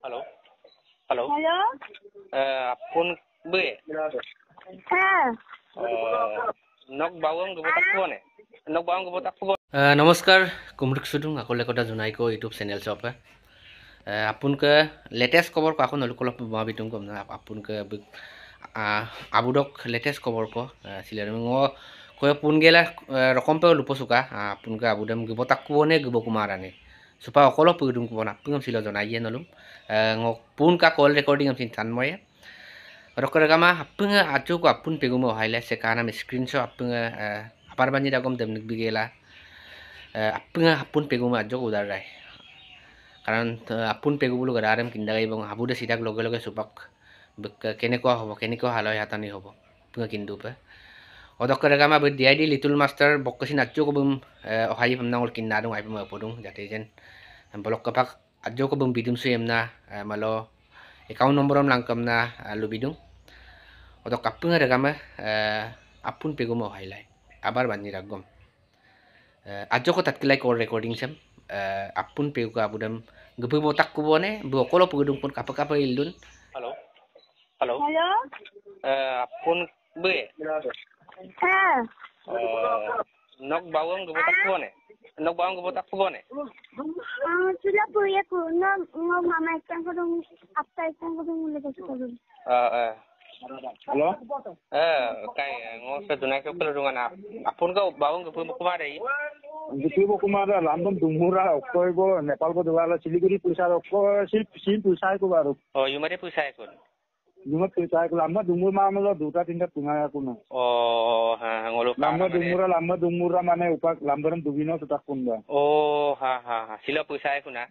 Halo. Halo. Halo. Apun be. Nok bawang gebotak phone. Nok bawang gebotak phone. নমস্কাৰ কুমৰুক সুদুং আকলে কটা জনাইকো YouTube channel চপে আপুনকে latest খবৰ কাখন অলপ মাবিতুং কম না আপুনকে আবুদক latest খবৰ কো সিলে কয় পুন গেলা রকম পে লুপসুকা আপুনকে আবুদম গবতাক কোনে গব কুমারানে সুপা অকল পুদুং কোনা আপুন সিলে জনাইয়ে নলুম পুন কা কল recording am sin tanmoye rokregama apunga acu ko apun pegumo highlight se kana screenshot apunga apar banyi dagom demnik bigela apunga apun pegumo ajo udar rai karon apun pegu bulu gararem kindagai bang abude sidak loge loge supak keneko hobo keneko haloy hatani hobo punga kindu pe odokregama be did little master bokkasin acu ko bum ohai pamnangol kinnadung ai pum apodung jate jen bolok kapak ajo ko bum bidum su emna malo account number am langkam na lubidung odo kapunga regama apun pegumo highlight abar banni ragom ajo ko tatkilai ko recording sem apun pegu abudam gebu botak kubone bu okolo pugudung pun kapa ilun halo halo Halo. apun be nok bawang gebotak kubone nok bawang gebotak kubone Sudah punya kuno mama ikan kodong apa ikan kodong mulai kodong. Halo kai ngose dunai ke pelurungan apun ka bawang gebu kumare Gitu kumara lambam dumura okkoi go Nepal ko dwala Siliguri puisa okko sil puisa ko baru oh yumare pusai kon Juma puisa ko lamba dumur mamalo duta tinda tunga ko na oh ha ngolo lamba dumura mane upak lambaram dubino tutak kunda oh ha sila pusai ko na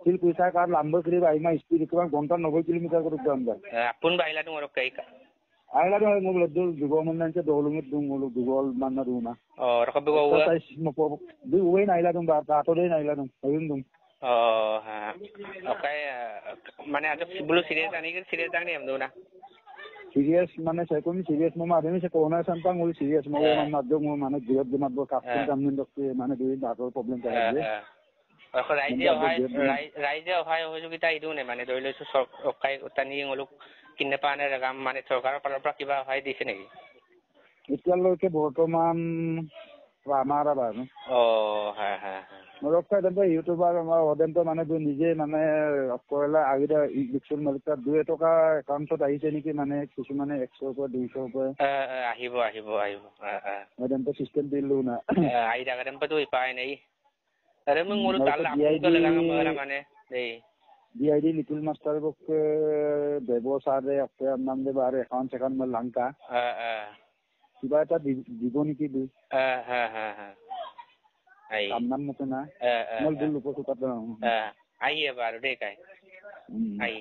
sil puisa kar lamba kri bai ma speed ko gonta 90 kilometer ko danda apun baila tung orok kai ka ayla do mo ledul dugo man se dolumit dungulu dugol manna duna oh rokab go wa mo po du we na ayla dum ba ta to de na ayla dum ayun dum oh ha okay mane ajo bulu serious ani ke serious dang ni am do na serious mane se komi serious mo ma demi se kona santang ul serious mo ma do mo mane direct de matbo kapten kamnin dokte mane de dator problem kare এখন ৰাইজে অহায় সহযোগিতা ইদু নে মানে ধৰি লৈছো চৰকাৰী টানি অলপ কিনে পানে ৰাম মানে চৰকাৰৰ ফালৰ পৰা কিবা সহায় দিছে নেকি এতিয়ালৈকে বৰ্তমান আমাৰ বাৰু ৰক্ষা দেব ইউটিউবাৰ আমাৰ অদেন্ত মানে নিজে মানে কয়লা আগিটা ইলেকশ্যন মালিকা 2 টকা একাউণ্টত আহিছে নেকি মানে কিছুমানে 100 পৰা 200 পৰা আহিব অদেন্ত চিষ্টেম দিলো না আই জাগাম পতো ইপাই নাই अरे मैं मोर ताल आपको लगा हमारा माने नहीं डीआईडी लिटिल मास्टर बुक बेबसारे अपने नाम दे बारे अकाउंट सेकंड में लंका কিবা এটা দিব নেকি দি আই নাম মতে না মল দিল উপসুতা আই এবাৰ দেখাই আই